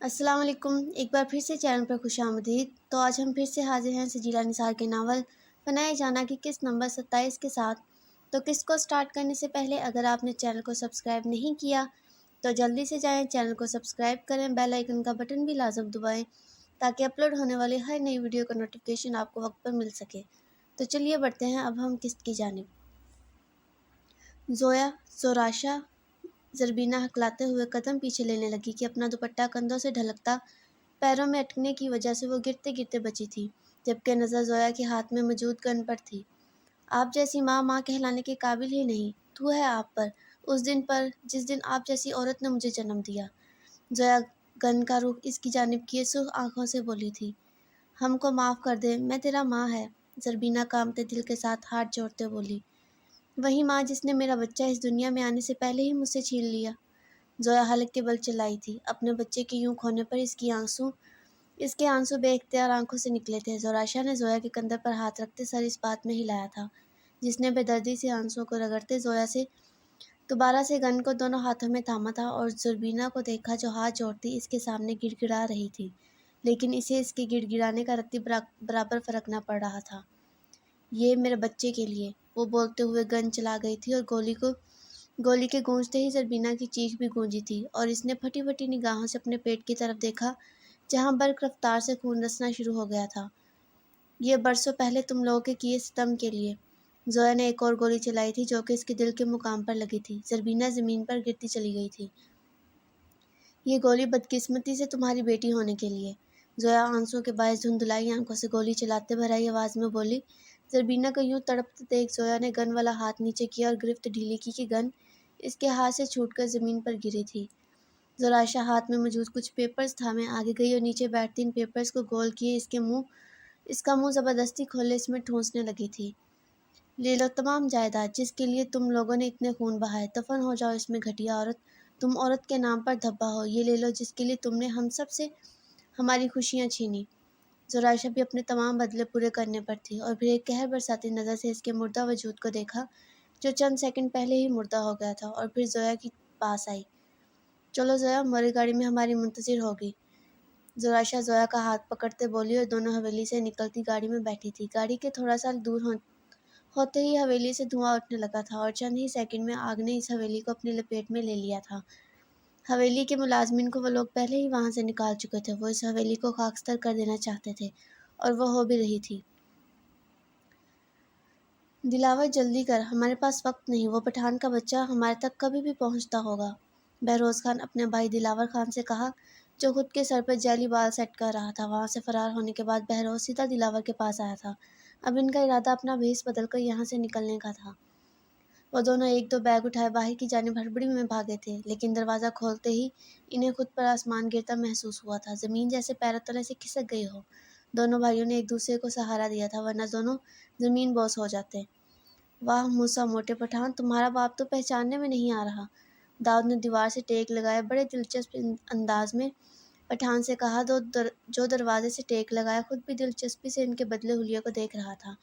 السلام علیکم، ایک بار پھر سے چینل پر خوش آمدید۔ تو آج ہم پھر سے حاضر ہیں سجیلا نثار کے ناول فنائے جانا کی قسط نمبر 27 کے ساتھ۔ تو قسط کو سٹارٹ کرنے سے پہلے اگر آپ نے چینل کو سبسکرائب نہیں کیا تو جلدی سے جائیں، چینل کو سبسکرائب کریں، بیل آئیکن کا بٹن بھی لازم دبائیں تاکہ اپلوڈ ہونے والی ہر نئی ویڈیو کا نوٹیفیکیشن آپ کو وقت پر مل سکے۔ تو چلیے بڑھتے ہیں اب ہم قسط کی جانب۔ زوراشا زربینہ ہکلاتے ہوئے قدم پیچھے لینے لگی کہ اپنا دوپٹہ کندھوں سے ڈھلکتا پیروں میں اٹکنے کی وجہ سے وہ گرتے گرتے بچی تھی، جبکہ نظر زویا کے ہاتھ میں موجود گن پر تھی۔ آپ جیسی ماں کہلانے کے قابل ہی نہیں، تو ہے آپ پر، اس دن پر جس دن آپ جیسی عورت نے مجھے جنم دیا۔ زویا گن کا رخ اس کی جانب کیے سرخ آنکھوں سے بولی تھی۔ ہم کو معاف کر دے، میں تیرا ماں ہے، زربینہ کانپتے دل کے ساتھ ہاتھ جوڑتے بولی۔ وہی ماں جس نے میرا بچہ اس دنیا میں آنے سے پہلے ہی مجھ سے چھین لیا۔ زویا حلق کے بل چلائی تھی، اپنے بچے کے یوں کھونے پر اس کے آنسو بے اختیار آنکھوں سے نکلے تھے۔ زوراشا نے زویا کے کندھے پر ہاتھ رکھتے سر اس بات میں ہلایا تھا جس نے بے دردی سے آنسوؤں کو رگڑتے زویا سے دوبارہ سے گن کو دونوں ہاتھوں میں تھاما تھا اور زربینہ کو دیکھا جو ہاتھ جوڑتی اس کے سامنے گڑ گڑا رہی تھی، لیکن اسے اس کے گڑ گڑانے کا رتی برابر فرق نہ پڑ رہا تھا۔ یہ میرے بچے کے لیے، وہ بولتے ہوئے گن چلا گئی تھی اور گولی کے گونجتے ہی زربینہ کی چیخ بھی گونجی تھی اور اس نے پھٹی پھٹی نگاہوں سے اپنے پیٹ کی طرف دیکھا جہاں برق رفتار سے خون رسنا شروع ہو گیا تھا۔ یہ برسوں پہلے تم لوگوں کے کیے ستم کے لیے۔ زویا نے ایک اور گولی چلائی تھی جو کہ اس کے دل کے مقام پر لگی تھی۔ زربینہ زمین پر گرتی چلی گئی تھی۔ یہ گولی بدقسمتی سے تمہاری بیٹی ہونے کے لیے، زویا آنسوؤں کے باعث دھندلائی آنکھوں سے گولی چلاتے بھرائی آواز میں بولی۔ زربینہ کو یوں تڑپتے دیکھ زویا نے گن والا ہاتھ نیچے کیا اور گرفت ڈھیلی کی کہ گن اس کے ہاتھ سے چھوٹ کر زمین پر گری تھی۔ زوراشا ہاتھ میں موجود کچھ پیپرز تھامے آگے گئی اور نیچے بیٹھتی ان پیپرز کو گول کیے اس کا منہ زبردستی کھولے اس میں ٹھونسنے لگی تھی۔ لے لو تمام جائیداد جس کے لیے تم لوگوں نے اتنے خون بہائے، دفن ہو جاؤ اس میں گھٹیا عورت، تم عورت کے نام پر دھبا ہو، یہ لے لو جس کے لیے تم نے ہم سب سے ہماری خوشیاں چھینی۔ زوراشا بھی اپنے تمام بدلے پورے کرنے پر تھی اور پھر ایک قہر برساتی نظر سے اس کے مردہ وجود کو دیکھا جو چند سیکنڈ پہلے ہی مردہ ہو گیا تھا، اور پھر زویا کے پاس آئی۔ چلو زویا، موری گاڑی میں ہماری منتظر ہوگی۔ زوراشا زویا کا ہاتھ پکڑتے بولی اور دونوں حویلی سے نکلتی گاڑی میں بیٹھی تھی۔ گاڑی کے تھوڑا سا دور ہوتے ہی حویلی سے دھواں اٹھنے لگا تھا اور چند ہی سیکنڈ میں آگ نے اس حویلی کو اپنی لپیٹ میں لے لیا تھا۔ حویلی کے ملازمین کو وہ لوگ پہلے ہی وہاں سے نکال چکے تھے۔ وہ اس حویلی کو خاکستر کر دینا چاہتے تھے اور وہ ہو بھی رہی تھی۔ دلاور جلدی کر، ہمارے پاس وقت نہیں، وہ پٹھان کا بچہ ہمارے تک کبھی بھی پہنچتا ہوگا، بہروز خان اپنے بھائی دلاور خان سے کہا جو خود کے سر پر جیلی بال سیٹ کر رہا تھا۔ وہاں سے فرار ہونے کے بعد بہروز سیدھا دلاور کے پاس آیا تھا۔ اب ان کا ارادہ اپنا بھیس بدل کر یہاں سے نکلنے کا تھا۔ وہ دونوں ایک دو بیگ اٹھائے باہر کی جانب ہڑبڑی میں بھاگے تھے، لیکن دروازہ کھولتے ہی انہیں خود پر آسمان گرتا محسوس ہوا تھا، زمین جیسے پیروں تلے سے کھسک گئی ہو۔ دونوں بھائیوں نے ایک دوسرے کو سہارا دیا تھا ورنہ دونوں زمین بوس ہو جاتے۔ واہ موسیٰ موٹے پٹھان، تمہارا باپ تو پہچاننے میں نہیں آ رہا، داؤد نے دیوار سے ٹیک لگائے بڑے دلچسپ انداز میں پٹھان سے کہا جو دروازے سے ٹیک لگائے خود بھی دلچسپی سے ان کے بدلے حلیے کو دیکھ رہا تھا۔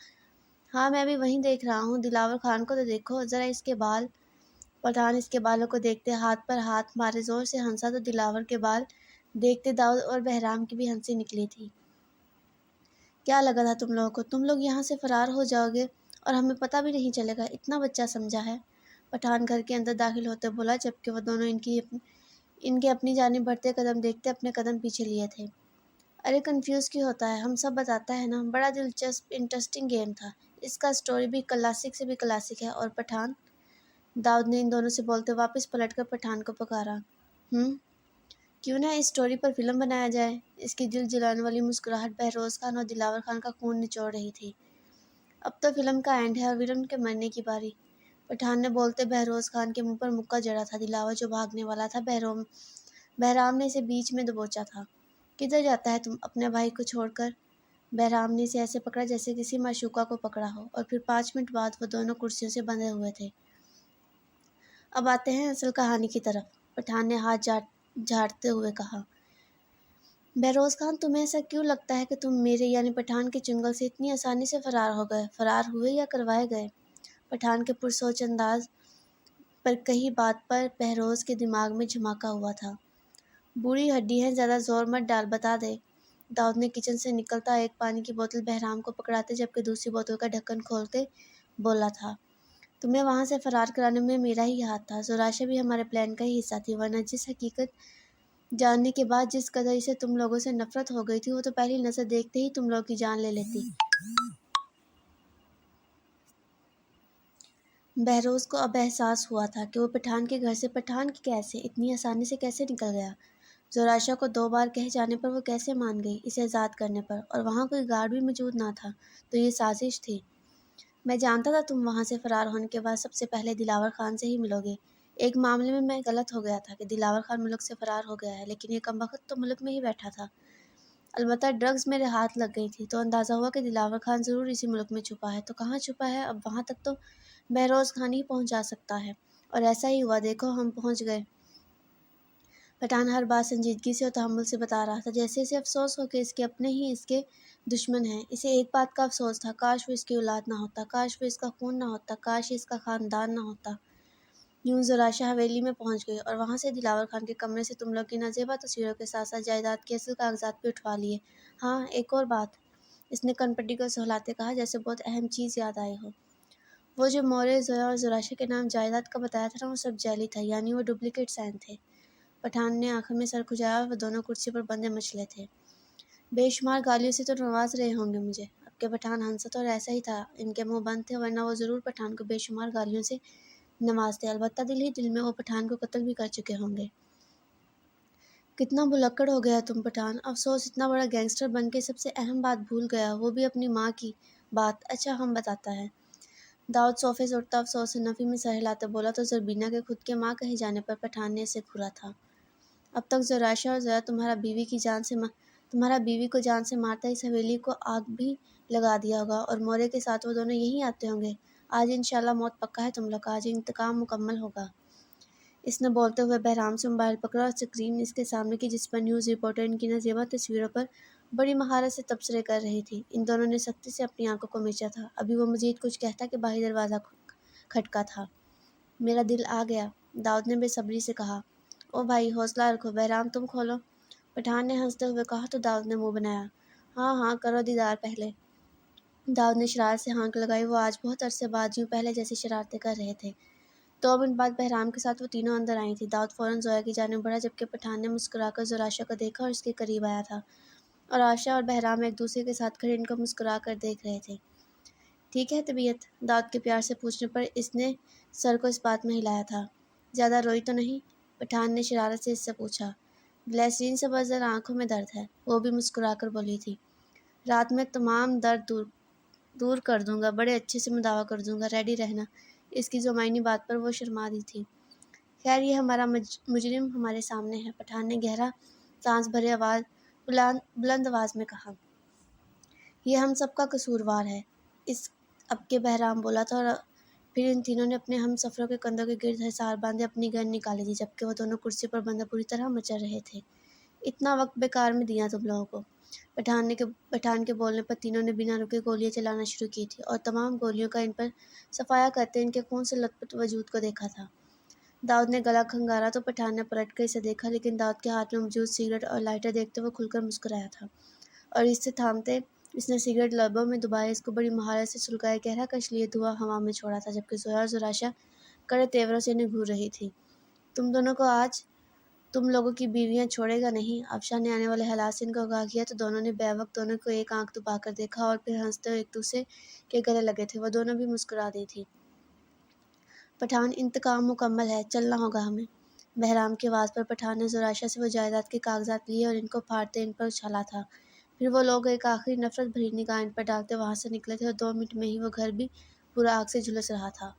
ہاں میں بھی وہیں دیکھ رہا ہوں، دلاور خان کو تو دیکھو ذرا اس کے بال۔ پٹھان اس کے بالوں کو دیکھتے ہاتھ پر ہاتھ مارے زور سے ہنسا تو دلاور کے بال دیکھتے داؤد اور بہرام کی بھی ہنسی نکلی تھی۔ کیا لگا تھا تم لوگوں کو، تم لوگ یہاں سے فرار ہو جاؤ گے اور ہمیں پتہ بھی نہیں چلے گا، اتنا بچہ سمجھا ہے؟ پٹھان گھر کے اندر داخل ہوتے بولا جبکہ وہ دونوں ان کے اپنی جانب بڑھتے قدم دیکھتے اپنے قدم پیچھے لیے تھے۔ ارے کنفیوز کیوں ہوتا ہے، ہم سب بتاتا ہے نا، بڑا دلچسپ انٹرسٹنگ گیم تھا، اس کا سٹوری بھی کلاسک سے بھی کلاسک ہے۔ اور پٹھان، داؤد نے ان دونوں سے بولتے واپس پلٹ کر پٹھان کو پکارا۔ کیوں نہ اس سٹوری پر فلم بنایا جائے؟ اس کی دل جلانے والی مسکراہٹ بہروز خان اور دلاور خان کا خون نچوڑ رہی تھی۔ اب تو فلم کا اینڈ ہے اور ویلن کے مرنے کی باری، پٹھان نے بولتے بہروز خان کے منہ پر مکہ جڑا تھا۔ دلاور جو بھاگنے والا تھا، بہرام نے اسے بیچ میں دبوچا تھا۔ کدھر جاتا ہے تم اپنے بھائی کو چھوڑ کر؟ بہرام نے اسے ایسے پکڑا جیسے کسی معشوقہ کو پکڑا ہو، اور پھر 5 منٹ بعد وہ دونوں کرسیوں سے بندھے ہوئے تھے۔ اب آتے ہیں اصل کہانی کی طرف، پٹھان نے ہاتھ جھاڑتے ہوئے کہا۔ بہروز خان، تمہیں ایسا کیوں لگتا ہے کہ تم میرے یعنی پٹھان کے چنگل سے اتنی آسانی سے فرار ہو گئے؟ فرار ہوئے یا کروائے گئے؟ پٹھان کے پرسوچ انداز پر کہی بات پر بہروز کے دماغ میں جھماکا ہوا تھا۔ بوڑھی ہڈی ہے، زیادہ زور مت ڈال، بتا دے۔ داؤد نے کچن سے نکلتا ایک پانی کی بوتل بہرام کو پکڑاتے جبکہ دوسری بوتل کا ڈھکن کھولتے بولا تھا، تمہیں وہاں سے فرار کرانے میں میرا ہی ہاتھ تھا۔ زوراشا بھی ہمارے پلان کا ہی حصہ تھی، ورنہ جس حقیقت جاننے کے بعد جس قدر اسے تم لوگوں سے نفرت ہو گئی تھی وہ تو پہلی نظر دیکھتے ہی تم لوگوں کی جان لے لیتی۔ بہروز کو اب احساس ہوا تھا کہ وہ پٹھان کے گھر سے پٹھان کی کیسے اتنی آسانی سے کیسے نکل گیا۔ زوراشا کو 2 بار کہے جانے پر وہ کیسے مان گئی، اسے آزاد کرنے پر، اور وہاں کوئی گارڈ بھی موجود نہ تھا، تو یہ سازش تھی۔ میں جانتا تھا تم وہاں سے فرار ہونے کے بعد سب سے پہلے دلاور خان سے ہی ملو گے۔ ایک معاملے میں غلط ہو گیا تھا کہ دلاور خان ملک سے فرار ہو گیا ہے، لیکن یہ کمبخت تو ملک میں ہی بیٹھا تھا۔ البتہ ڈرگز میرے ہاتھ لگ گئی تھی تو اندازہ ہوا کہ دلاور خان ضرور اسی ملک میں چھپا ہے، تو کہاں چھپا ہے؟ اب وہاں تک تو بہروز خان ہی پہنچ جا سکتا ہے، اور ایسا ہی ہوا، دیکھو ہم پہنچ گئے۔ پٹھان ہر بات سنجیدگی سے اور تحمل سے بتا رہا تھا، جیسے اسے افسوس ہو کہ اس کے اپنے ہی اس کے دشمن ہیں۔ اسے ایک بات کا افسوس تھا، کاش وہ اس کی اولاد نہ ہوتا، کاش وہ اس کا خون نہ ہوتا، کاش یہ اس کا خاندان نہ ہوتا۔ یوں زوراشا حویلی میں پہنچ گئی اور وہاں سے دلاور خان کے کمرے سے تم لوگ کی نازیبا تصویروں کے ساتھ ساتھ جائیداد کے اصل کاغذات بھی اٹھوا لیے۔ ہاں، ایک اور بات، اس نے کن پٹی کو سہلاتے کہا جیسے بہت اہم چیز یاد آئی ہو۔ وہ جو مورے، زویا اور زوراشا کے نام جائیداد کا بتایا تھا نا، وہ سب جعلی تھا، یعنی وہ ڈپلیکیٹ سائن تھے۔ پٹھان نے آخر میں سر کھجایا اور وہ دونوں کرسی پر بندھے مچلے تھے۔ بے شمار گالیوں سے تو نواز رہے ہوں گے مجھے۔ اب کے پٹھان ہنسا تو اور ایسا ہی تھا، ان کے منہ بند تھے، ورنہ وہ ضرور پٹھان کو بے شمار گالیوں سے نوازتے، البتہ دل ہی دل میں وہ پٹھان کو قتل بھی کر چکے ہوں گے۔ کتنا بھلکڑ ہو گیا تم پٹھان، افسوس اتنا بڑا گینگسٹر بن کے سب سے اہم بات بھول گیا، وہ بھی اپنی ماں کی بات۔ اچھا ہم بتاتا ہے۔ داؤد صوفے سے اٹھتا افسوس سے نفی میں سر ہلاتے بولا تو زربینہ کے خود کے ماں کہے جانے پر پٹھان نے اسے گھورا تھا۔ اب تک زوراشا اور زویا تمہارا بیوی کو جان سے مارتا اس حویلی کو آگ بھی لگا دیا ہوگا، اور مورے کے ساتھ وہ دونوں یہیں آتے ہوں گے۔ آج انشاءاللہ موت پکا ہے تم لوگ کا، آج انتقام مکمل ہوگا۔ اس نے بولتے ہوئے بہرام سے موبائل پکڑا اور اسکرین اس کے سامنے کی جس پر نیوز رپورٹر ان کی نازیبا تصویروں پر بڑی مہارت سے تبصرے کر رہی تھی۔ ان دونوں نے سختی سے اپنی آنکھوں کو مینچا تھا، ابھی وہ مزید کچھ کہتا کہ باہری دروازہ کھٹکا تھا۔ میرا دل آ گیا، داؤد نے بے صبری سے کہا۔ او بھائی حوصلہ رکھو، بہرام تم کھولو، پٹھان نے ہنستے ہوئے کہا تو داؤد نے منہ بنایا۔ ہاں ہاں کرو دیدار پہلے۔ داؤد نے شرارت سے ہانک لگائی، وہ آج بہت عرصے بعد یوں پہلے جیسی شرارتیں کر رہے تھے۔ 2 منٹ بعد بہرام کے ساتھ وہ تینوں اندر آئی تھیں۔ داؤد فوراً زویا کی جانب بڑھا جبکہ پٹھان نے مسکرا کر زوراشا کو دیکھا اور اس کے قریب آیا تھا، اور آشا اور بہرام ایک دوسرے کے ساتھ کھڑے ان کو مسکرا کر دیکھ رہے تھے۔ ٹھیک ہے طبیعت؟ داؤد کے پیار سے پوچھنے پر اس نے سر کو اس بات میں ہلایا تھا۔ زیادہ روئی تو نہیں؟ پٹھان نے شرارت سے اس سے پوچھا۔ گلیسرین سے بس ذرا آنکھوں میں درد ہے، وہ بھی مسکرا کر بولی تھی۔ رات میں تمام درد دور کر دوں گا، بڑے اچھے سے مداوا کر دوں گا، ریڈی رہنا۔ اس کی زمینی بات پر وہ شرما دی تھی۔ خیر یہ ہمارا مجرم ہمارے سامنے ہے، پٹھان نے گہرا سانس بھرے بلند آواز میں کہا۔ یہ ہم سب کا قصوروار ہے، اس اب کے بہرام بولا تھا، اور پھر ان تینوں نے اپنے ہم سفروں کے کندھوں کے گرد حصار باندھے اپنی گن نکالی تھی جبکہ وہ دونوں کرسی پر بندھے پوری طرح مچل رہے تھے۔ اتنا وقت بیکار میں دیا تم لوگوں کو۔ پٹھان کے بولنے پر تینوں نے بنا رکے گولیاں چلانا شروع کی تھی، اور تمام گولیوں کا ان پر صفایا کرتے ان کے خون سے لت پت وجود کو دیکھا تھا۔ داؤد نے گلا کھنگارا تو پٹھان نے پلٹ کر اسے دیکھا، لیکن داؤد کے ہاتھ میں موجود سگریٹ اور لائٹر دیکھتے وہ کھل کر مسکرایا تھا، اور اس سے تھامتے اس نے سگریٹ لبوں میں دبائے اس کو بڑی مہارت سے سلگائے گہرا کش لیے دھواں ہوا میں چھوڑا تھا، جبکہ زویا اور زوراشا کڑے تیوروں سے انہیں گھور رہی تھی۔ تم دونوں کو آج تم لوگوں کی بیویاں چھوڑے گا نہیں۔ افشاں نے آنے والے حالات سے ان کو آگاہ کیا تو دونوں نے بیک دونوں کو ایک آنکھ دبا کر دیکھا، اور پھر ہنستے ہوئے ایک دوسرے کے گلے لگے تھے۔ وہ دونوں بھی مسکرا دی تھی۔ پٹھان انتقام مکمل ہے، چلنا ہوگا ہمیں۔ بہرام کی آواز پر پٹھان نے زوراشا سے وہ جائیداد کے کاغذات لیے اور ان کو پھاڑتے ان پر اچھالا تھا۔ پھر وہ لوگ ایک آخری نفرت بھری نگاہ ان پر ڈالتے وہاں سے نکلے تھے، اور 2 منٹ میں ہی وہ گھر بھی پورا آگ سے جھلس رہا تھا۔